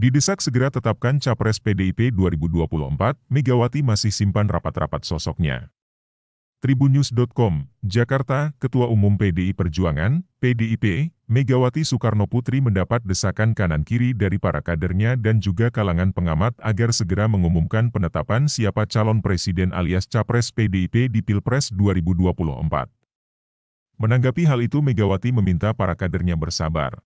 Didesak segera tetapkan Capres PDIP 2024, Megawati masih simpan rapat-rapat sosoknya. Tribunnews.com, Jakarta, Ketua Umum PDI Perjuangan, PDIP, Megawati Soekarnoputri mendapat desakan kanan-kiri dari para kadernya dan juga kalangan pengamat agar segera mengumumkan penetapan siapa calon presiden alias Capres PDIP di Pilpres 2024. Menanggapi hal itu Megawati meminta para kadernya bersabar.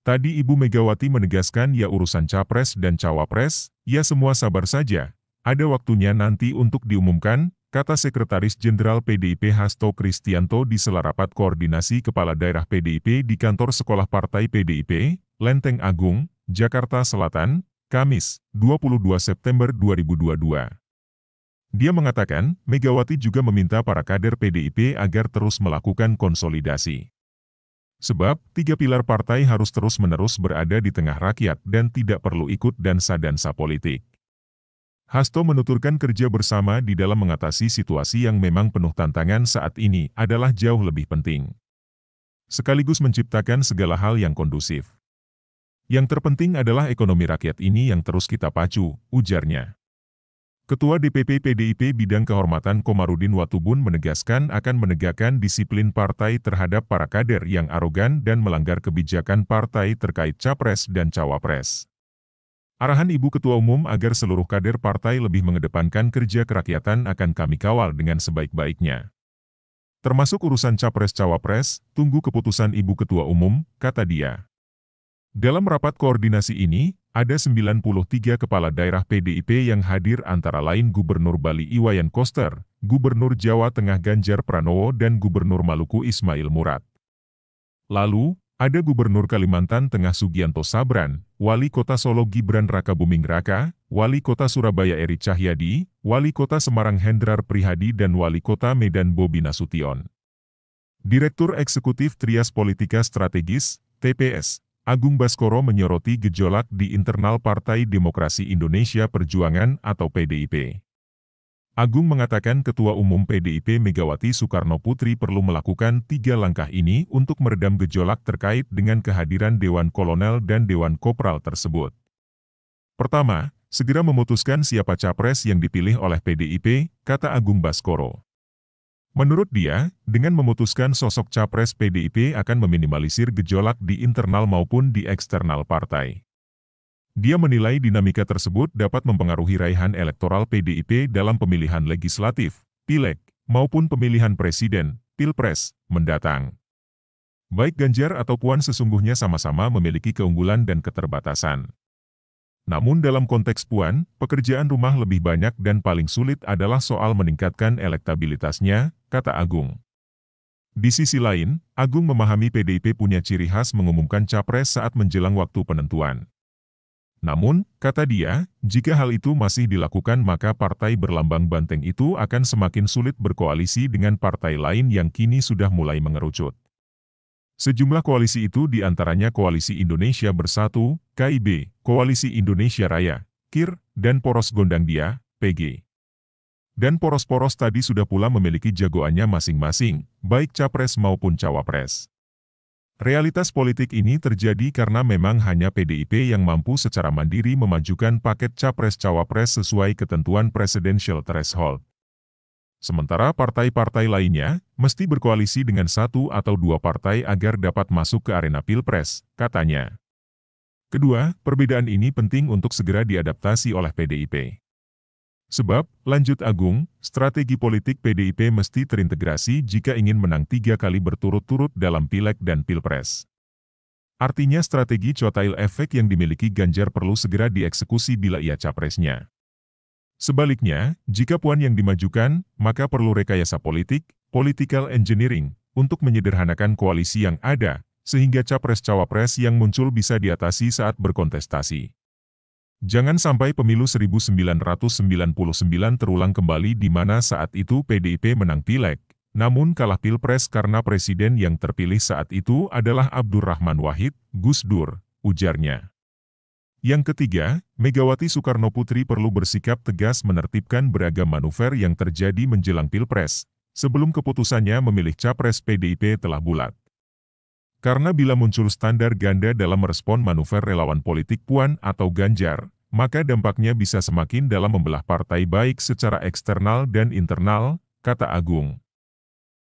Tadi Ibu Megawati menegaskan ya urusan Capres dan Cawapres, ya semua sabar saja, ada waktunya nanti untuk diumumkan, kata Sekretaris Jenderal PDIP Hasto Kristianto di sela rapat koordinasi Kepala Daerah PDIP di kantor Sekolah Partai PDIP, Lenteng Agung, Jakarta Selatan, Kamis, 22 September 2022. Dia mengatakan, Megawati juga meminta para kader PDIP agar terus melakukan konsolidasi. Sebab, tiga pilar partai harus terus-menerus berada di tengah rakyat dan tidak perlu ikut dansa-dansa politik. Hasto menuturkan kerja bersama di dalam mengatasi situasi yang memang penuh tantangan saat ini adalah jauh lebih penting. Sekaligus menciptakan segala hal yang kondusif. Yang terpenting adalah ekonomi rakyat ini yang terus kita pacu, ujarnya. Ketua DPP PDIP Bidang Kehormatan Komarudin Watubun menegaskan akan menegakkan disiplin partai terhadap para kader yang arogan dan melanggar kebijakan partai terkait Capres dan Cawapres. Arahan Ibu Ketua Umum agar seluruh kader partai lebih mengedepankan kerja kerakyatan akan kami kawal dengan sebaik-baiknya. Termasuk urusan Capres-Cawapres, tunggu keputusan Ibu Ketua Umum, kata dia. Dalam rapat koordinasi ini, ada 93 kepala daerah PDIP yang hadir antara lain Gubernur Bali Iwayan Koster, Gubernur Jawa Tengah Ganjar Pranowo dan Gubernur Maluku Ismail Murad. Lalu, ada Gubernur Kalimantan Tengah Sugianto Sabran, Wali Kota Solo Gibran Rakabuming Raka, Wali Kota Surabaya Eri Cahyadi, Wali Kota Semarang Hendrar Prihadi dan Wali Kota Medan Bobi Nasution. Direktur Eksekutif Trias Politika Strategis, TPS, Agung Baskoro menyoroti gejolak di internal Partai Demokrasi Indonesia Perjuangan atau PDIP. Agung mengatakan Ketua Umum PDIP Megawati Soekarnoputri perlu melakukan 3 langkah ini untuk meredam gejolak terkait dengan kehadiran Dewan Kolonel dan Dewan Kopral tersebut. Pertama, segera memutuskan siapa capres yang dipilih oleh PDIP, kata Agung Baskoro. Menurut dia, dengan memutuskan sosok capres PDIP akan meminimalisir gejolak di internal maupun di eksternal partai. Dia menilai dinamika tersebut dapat mempengaruhi raihan elektoral PDIP dalam pemilihan legislatif, pileg, maupun pemilihan presiden, pilpres, mendatang. Baik Ganjar atau Puan sesungguhnya sama-sama memiliki keunggulan dan keterbatasan. Namun dalam konteks Puan, pekerjaan rumah lebih banyak dan paling sulit adalah soal meningkatkan elektabilitasnya, kata Agung. Di sisi lain, Agung memahami PDIP punya ciri khas mengumumkan capres saat menjelang waktu penentuan. Namun, kata dia, jika hal itu masih dilakukan maka partai berlambang banteng itu akan semakin sulit berkoalisi dengan partai lain yang kini sudah mulai mengerucut. Sejumlah koalisi itu diantaranya Koalisi Indonesia Bersatu, KIB, Koalisi Indonesia Raya, KIR, dan Poros Gondangdia, PG. Dan poros-poros tadi sudah pula memiliki jagoannya masing-masing, baik capres maupun cawapres. Realitas politik ini terjadi karena memang hanya PDIP yang mampu secara mandiri memajukan paket capres-cawapres sesuai ketentuan presidential threshold. Sementara partai-partai lainnya, mesti berkoalisi dengan 1 atau 2 partai agar dapat masuk ke arena pilpres, katanya. Kedua, perbedaan ini penting untuk segera diadaptasi oleh PDIP. Sebab, lanjut Agung, strategi politik PDIP mesti terintegrasi jika ingin menang 3 kali berturut-turut dalam pileg dan pilpres. Artinya strategi kotail efek yang dimiliki Ganjar perlu segera dieksekusi bila ia capresnya. Sebaliknya, jika Puan yang dimajukan, maka perlu rekayasa politik, political engineering, untuk menyederhanakan koalisi yang ada, sehingga capres-cawapres yang muncul bisa diatasi saat berkontestasi. Jangan sampai pemilu 1999 terulang kembali di mana saat itu PDIP menang pileg, namun kalah pilpres karena presiden yang terpilih saat itu adalah Abdurrahman Wahid, Gus Dur, ujarnya. Yang ketiga, Megawati Soekarnoputri perlu bersikap tegas menertibkan beragam manuver yang terjadi menjelang pilpres, sebelum keputusannya memilih capres PDIP telah bulat. Karena bila muncul standar ganda dalam merespon manuver relawan politik Puan atau Ganjar, maka dampaknya bisa semakin dalam membelah partai baik secara eksternal dan internal, kata Agung.